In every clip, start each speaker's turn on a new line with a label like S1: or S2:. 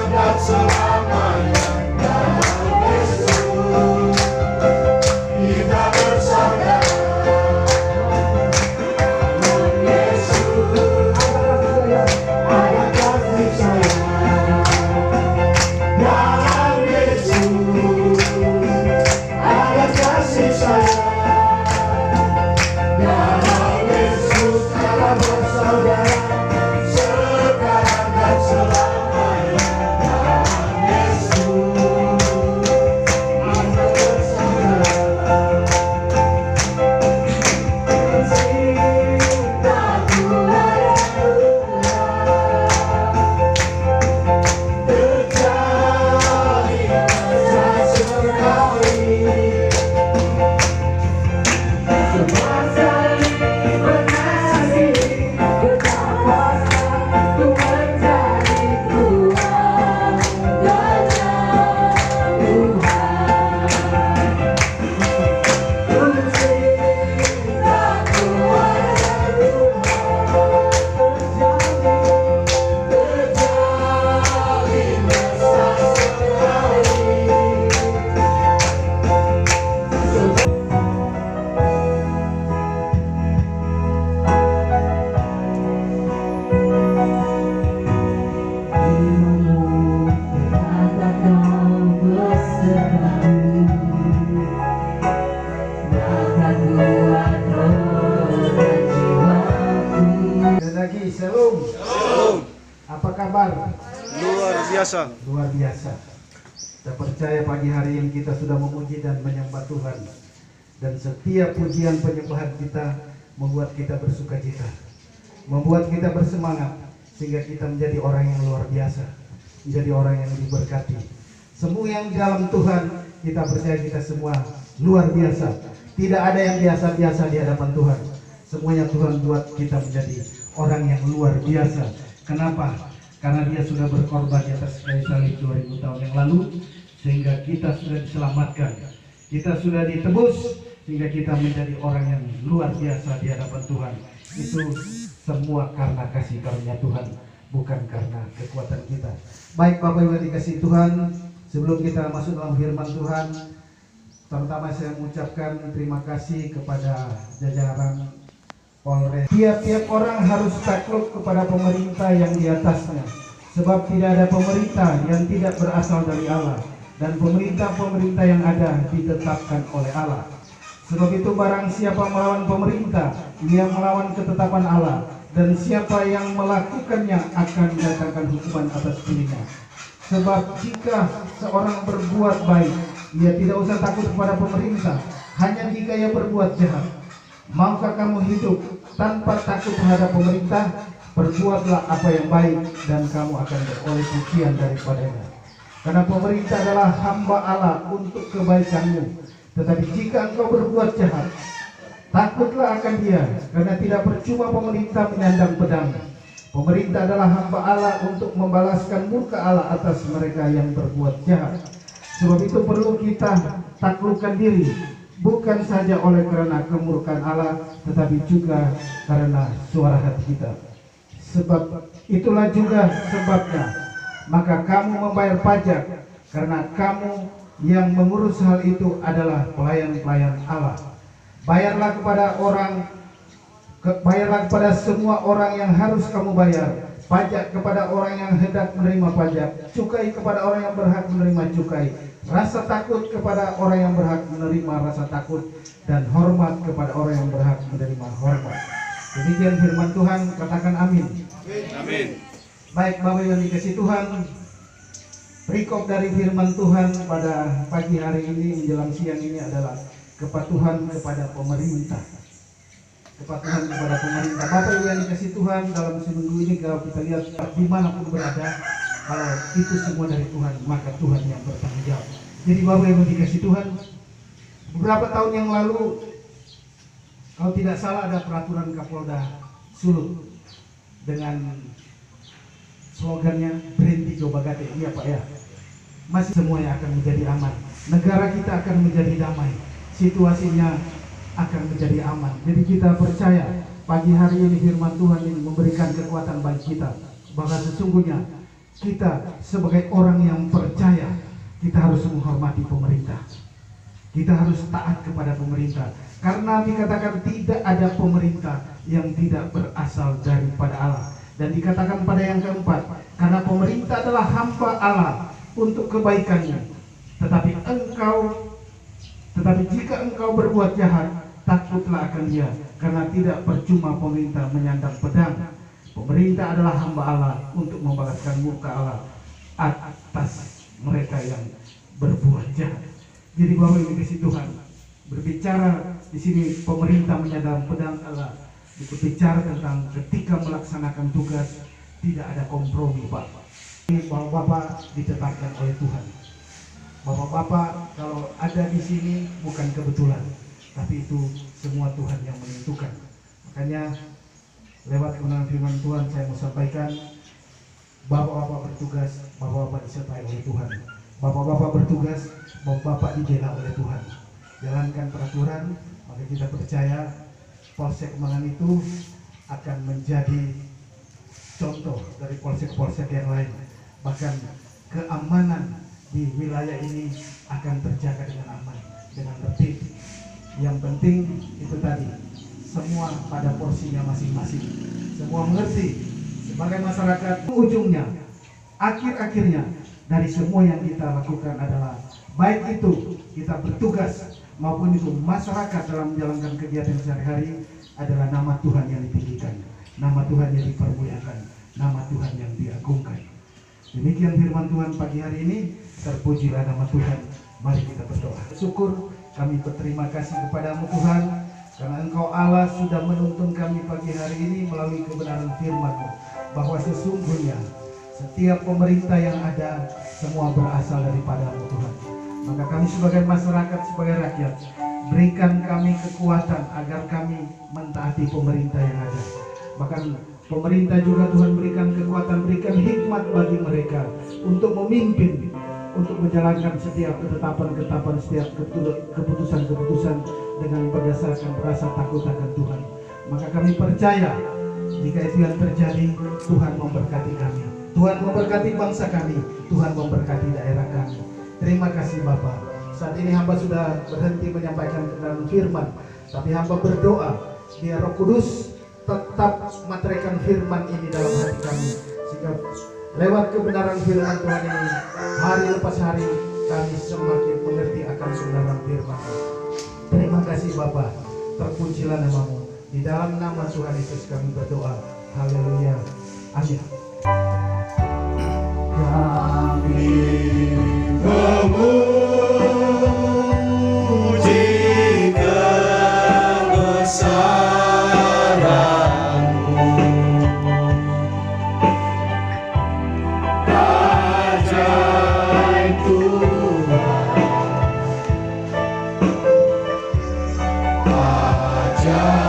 S1: dan selamanya. Dalam Yesus kita bersaudara. Dalam Yesus ada kasih sayang. Dalam Yesus ada kasih sayang. Dalam Yesus kita bersaudara sekarang dan selamanya. Dalam Yesus kita bersaudara. Cintaku ada terjadi besar sekali. Semasa mengasihi, betapa ku menjadi kuat dalam Tuhan. Cintaku ada terjadi besar sekali.
S2: Dan lagi, shalom. Apa kabar?
S3: Luar biasa.
S2: Luar biasa. Kita percaya pagi hari ini kita sudah memuji dan menyembah Tuhan. Dan setiap pujian penyembahan kita membuat kita bersuka cita, membuat kita bersemangat, sehingga kita menjadi orang yang luar biasa, menjadi orang yang diberkati. Semua yang di dalam Tuhan, kita percaya kita semua luar biasa. Tidak ada yang biasa-biasa di hadapan Tuhan. Semuanya Tuhan buat kita menjadi orang yang luar biasa. Kenapa? Karena Dia sudah berkorban di atas kayu salib 2000 tahun yang lalu, sehingga kita sudah diselamatkan, kita sudah ditebus, sehingga kita menjadi orang yang luar biasa di hadapan Tuhan. Itu semua karena kasih karunia Tuhan, bukan karena kekuatan kita. Baik Bapak Ibu yang dikasihi Tuhan, sebelum kita masuk dalam firman Tuhan, pertama saya mengucapkan terima kasih kepada jajaran Polres. Tiap-tiap orang harus takluk kepada pemerintah yang di atasnya, sebab tidak ada pemerintah yang tidak berasal dari Allah, dan pemerintah-pemerintah yang ada ditetapkan oleh Allah. Sebab itu barang siapa melawan pemerintah, ia melawan ketetapan Allah, dan siapa yang melakukannya akan mendatangkan hukuman atas dirinya. Sebab jika seorang berbuat baik, ia tidak usah takut kepada pemerintah, hanya jika ia berbuat jahat. Maukah kamu hidup tanpa takut terhadap pemerintah? Perbuatlah apa yang baik, dan kamu akan beroleh pujian daripadanya. Karena pemerintah adalah hamba Allah untuk kebaikanmu. Tetapi jika engkau berbuat jahat, takutlah akan dia, karena tidak percuma pemerintah menyandang pedang. Pemerintah adalah hamba Allah untuk membalaskan murka Allah atas mereka yang berbuat jahat. Sebab itu perlu kita taklukkan diri, bukan saja oleh karena kemurkaan Allah, tetapi juga karena suara hati kita. Sebab itulah juga sebabnya, maka kamu membayar pajak, karena kamu yang mengurus hal itu adalah pelayan-pelayan Allah. Bayarlah kepada semua orang yang harus kamu bayar, pajak kepada orang yang hendak menerima pajak, cukai kepada orang yang berhak menerima cukai, rasa takut kepada orang yang berhak menerima rasa takut, dan hormat kepada orang yang berhak menerima hormat. Demikian firman Tuhan, katakan amin.
S3: Amin.
S2: Baik Bapak yang dikasihi Tuhan, perikop dari firman Tuhan pada pagi hari ini menjelang siang ini adalah kepatuhan kepada pemerintah. Kepatuhan kepada pemerintah. Bapak Ibu yang dikasihi Tuhan, dalam seminggu ini kalau kita lihat dimanapun berada, kalau itu semua dari Tuhan, maka Tuhan yang bertanggung jawab. Jadi Bapak Ibu yang dikasihi Tuhan, beberapa tahun yang lalu, kalau tidak salah ada peraturan Kapolda Sulut dengan slogannya berhenti coba gade. Iya Pak ya, masih semuanya akan menjadi aman, negara kita akan menjadi damai, situasinya akan menjadi aman. Jadi kita percaya pagi hari ini firman Tuhan ini memberikan kekuatan bagi kita, bahwa sesungguhnya kita sebagai orang yang percaya, kita harus menghormati pemerintah. Kita harus taat kepada pemerintah. Karena dikatakan tidak ada pemerintah yang tidak berasal daripada Allah. Dan dikatakan pada yang keempat, karena pemerintah adalah hamba Allah untuk kebaikannya. Tetapi jika engkau berbuat jahat, takutlah akan dia, karena tidak percuma pemerintah menyandang pedang. Pemerintah adalah hamba Allah untuk membalaskan murka Allah atas mereka yang berbuat jahat. Jadi Bapak Ibu kasih Tuhan, berbicara di sini pemerintah menyandang pedang Allah, berbicara tentang ketika melaksanakan tugas tidak ada kompromi, Pak. Bapak-bapak ditetapkan oleh Tuhan. Bapak-bapak kalau ada di sini bukan kebetulan, tapi itu semua Tuhan yang menentukan. Makanya lewat kebenaran firman Tuhan saya mau sampaikan, bapak-bapak bertugas, bapak-bapak disertai oleh Tuhan. Bapak-bapak bertugas, bapak-bapak dibela oleh Tuhan. Jalankan peraturan, maka kita percaya Polsek Mangan itu akan menjadi contoh dari polsek-polsek yang lain. Bahkan keamanan di wilayah ini akan terjaga dengan aman, dengan tertib. Yang penting itu tadi, semua pada porsinya masing-masing. Semua mengerti sebagai masyarakat. Ujungnya, akhir-akhirnya dari semua yang kita lakukan adalah baik itu kita bertugas maupun itu masyarakat dalam menjalankan kegiatan sehari-hari adalah nama Tuhan yang ditinggikan, nama Tuhan yang dipermuliakan, nama Tuhan yang diagungkan. Demikian firman Tuhan pagi hari ini. Terpujilah nama Tuhan. Mari kita berdoa. Syukur kami berterima kasih kepadamu Tuhan, karena Engkau Allah sudah menuntun kami pagi hari ini melalui kebenaran firman-Mu, bahwa sesungguhnya setiap pemerintah yang ada semua berasal daripada-Mu Tuhan. Maka kami sebagai masyarakat, sebagai rakyat, berikan kami kekuatan agar kami mentaati pemerintah yang ada. Bahkan pemerintah juga Tuhan berikan kekuatan, berikan hikmat bagi mereka untuk memimpin, untuk menjalankan setiap ketetapan-ketetapan, setiap keputusan-keputusan dengan berdasarkan rasa takut akan Tuhan. Maka kami percaya jika itu yang terjadi, Tuhan memberkati kami, Tuhan memberkati bangsa kami, Tuhan memberkati daerah kami. Terima kasih Bapa. Saat ini hamba sudah berhenti menyampaikan kebenaran firman, tapi hamba berdoa biar Roh Kudus tetap materaikan firman ini dalam hati kami, sehingga lewat kebenaran firman Tuhan ini, hari lepas hari kami semakin mengerti akan kebenaran firman. Terima kasih Bapa, terpujilah nama-Mu. Di dalam nama Tuhan Yesus kami berdoa. Haleluya. Amin.
S1: Kami memuji kebesaran-Mu, ajaib Tuhan, ajaib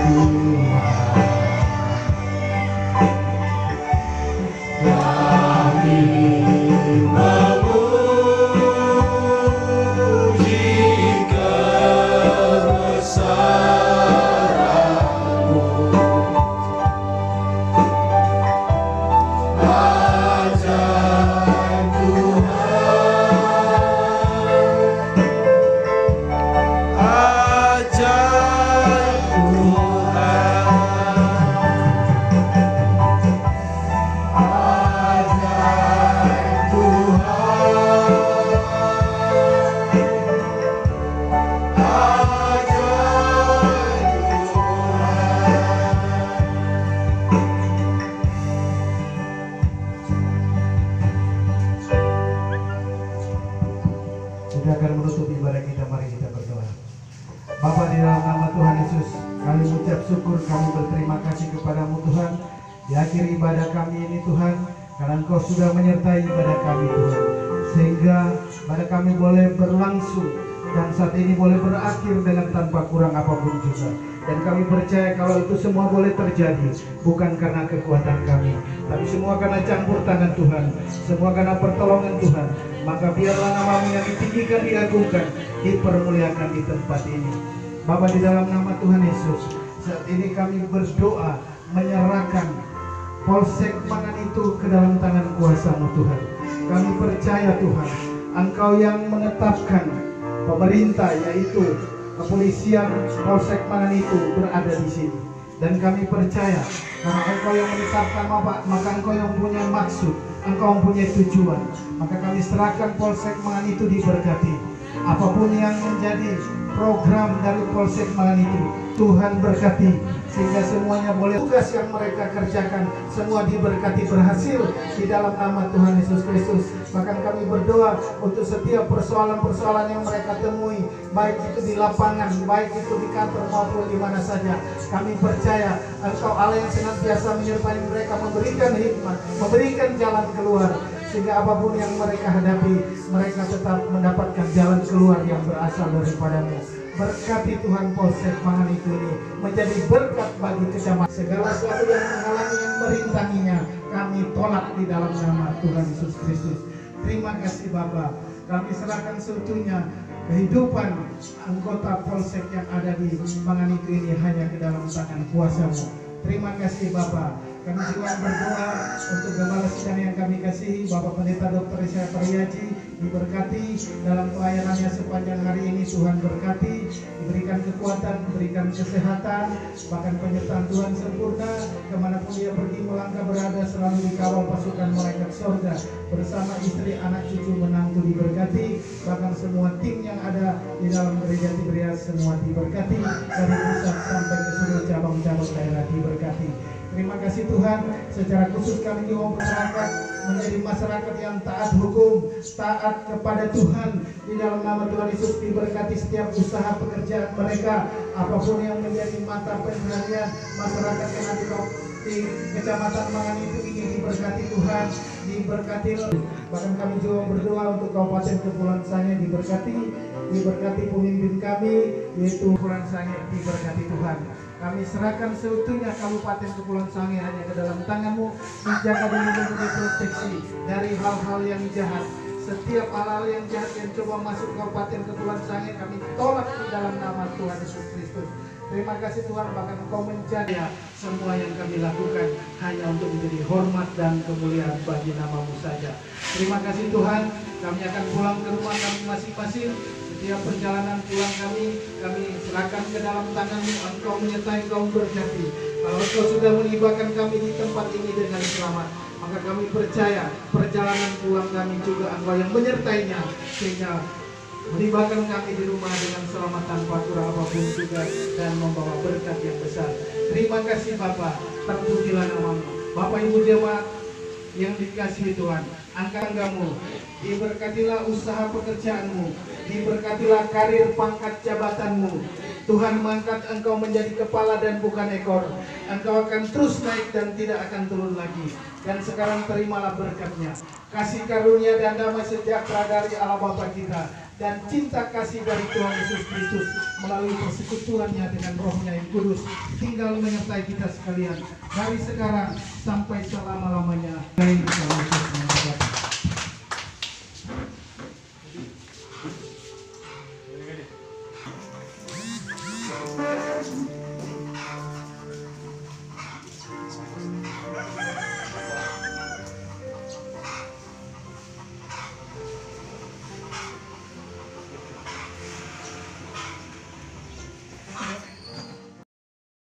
S1: Tuhan. Kami memuji kebesaran-Mu, ajaib Tuhan, ajaib
S2: Kita akan menutup ibadah kita, mari kita berdoa. Bapa, di dalam nama Tuhan Yesus, kami mengucap syukur, kami berterima kasih kepadamu Tuhan. Di akhir ibadah kami ini Tuhan, karena Engkau sudah menyertai ibadah kami Tuhan, sehingga ibadah kami boleh berlangsung dan saat ini boleh berakhir dengan tanpa kurang apapun juga. Dan kami percaya kalau itu semua boleh terjadi bukan karena kekuatan kami, tapi semua karena campur tangan Tuhan, semua karena pertolongan Tuhan. Maka biarlah nama-Mu yang ditinggikan, diagungkan, dipermuliakan di tempat ini. Bapa, di dalam nama Tuhan Yesus, saat ini kami berdoa menyerahkan Polsek Mangan itu ke dalam tangan kuasa-Mu Tuhan. Kami percaya Tuhan, Engkau yang menetapkan pemerintah yaitu kepolisian Polsek Mangan itu berada di sini. Dan kami percaya karena Engkau yang menetapkan maka Engkau yang punya maksud, Engkau mempunyai tujuan. Maka kami serahkan Polsek Mangan itu diberkati. Apapun yang menjadi program dari Polsek Mangan itu, Tuhan berkati sehingga semuanya boleh tugas yang mereka kerjakan semua diberkati berhasil di dalam nama Tuhan Yesus Kristus. Bahkan kami berdoa untuk setiap persoalan-persoalan yang mereka temui, baik itu di lapangan, baik itu di kantor maupun di mana saja. Kami percaya Engkau Allah yang senantiasa menyertai mereka, memberikan hikmat, memberikan jalan keluar, sehingga apapun yang mereka hadapi, mereka tetap mendapatkan jalan keluar yang berasal daripada-Mu. Berkati Tuhan Polsek Mangan itu ini menjadi berkat bagi kecamatan. Segala sesuatu yang menghalangi, yang merintanginya, kami tolak di dalam nama Tuhan Yesus Kristus. Terima kasih Bapa. Kami serahkan seutuhnya kehidupan anggota Polsek yang ada di Mangan itu ini hanya ke dalam tangan kuasa-Mu. Terima kasih Bapa. Kami juga berdoa untuk gembala sidang yang kami kasihi, Bapak Pendeta Dr. Isya Pariyaji, diberkati dalam pelayanannya sepanjang hari ini. Tuhan berkati, diberikan kekuatan, diberikan kesehatan, bahkan penyertaan Tuhan sempurna. Kemanapun dia pergi melangkah berada, selalu dikawal pasukan malaikat surga. Bersama istri, anak, cucu, menantu diberkati. Bahkan semua tim yang ada di dalam gereja Tiberias semua diberkati. Dari pusat sampai ke seluruh cabang-cabang daerah diberkati. Terima kasih Tuhan, secara khusus kami juga masyarakat menjadi masyarakat yang taat hukum, taat kepada Tuhan. Di dalam nama Tuhan Yesus diberkati setiap usaha pekerjaan mereka, apapun yang menjadi mata pencaharian masyarakat yang ada di Kecamatan Mangan itu ingin diberkati Tuhan, diberkati. Bahkan kami juga berdoa untuk Kabupaten Kepulauan Sangihe diberkati pemimpin kami yaitu Kepulauan Sangihe diberkati Tuhan. Kami serahkan seutuhnya Kabupaten Kepulauan Sangihe hanya ke dalam tangan-Mu, dijaga dan diproteksi dari hal-hal yang jahat. Setiap hal-hal yang jahat yang coba masuk Kabupaten Kepulauan Sangihe kami tolak di dalam nama Tuhan Yesus Kristus. Terima kasih Tuhan, bahkan Engkau menjaga semua yang kami lakukan hanya untuk menjadi hormat dan kemuliaan bagi nama-Mu saja. Terima kasih Tuhan, kami akan pulang ke rumah kami masing-masing. Setiap perjalanan pulang kami serahkan ke dalam tangan-Mu. Engkau menyertai, Engkau berkati. Kalau Engkau sudah menibahkan kami di tempat ini dengan selamat, maka kami percaya perjalanan pulang kami juga Engkau yang menyertainya, sehingga menibahkan kami di rumah dengan selamat tanpa kurang apapun juga dan membawa berkat yang besar. Terima kasih Bapa, terpujilah nama-Mu. Bapak Ibu jemaat yang dikasihi Tuhan, angkat-Mu, diberkatilah usaha pekerjaan-Mu, diberkatilah karir pangkat jabatan-Mu. Tuhan mengangkat Engkau menjadi kepala dan bukan ekor. Engkau akan terus naik dan tidak akan turun lagi. Dan sekarang terimalah berkat-Nya, kasih karunia dan damai sejahtera dari Allah Bapa kita, dan cinta kasih dari Tuhan Yesus Kristus melalui persekutuannya dengan Roh-Nya yang kudus tinggal menyertai kita sekalian dari sekarang sampai selama-lamanya. Amin.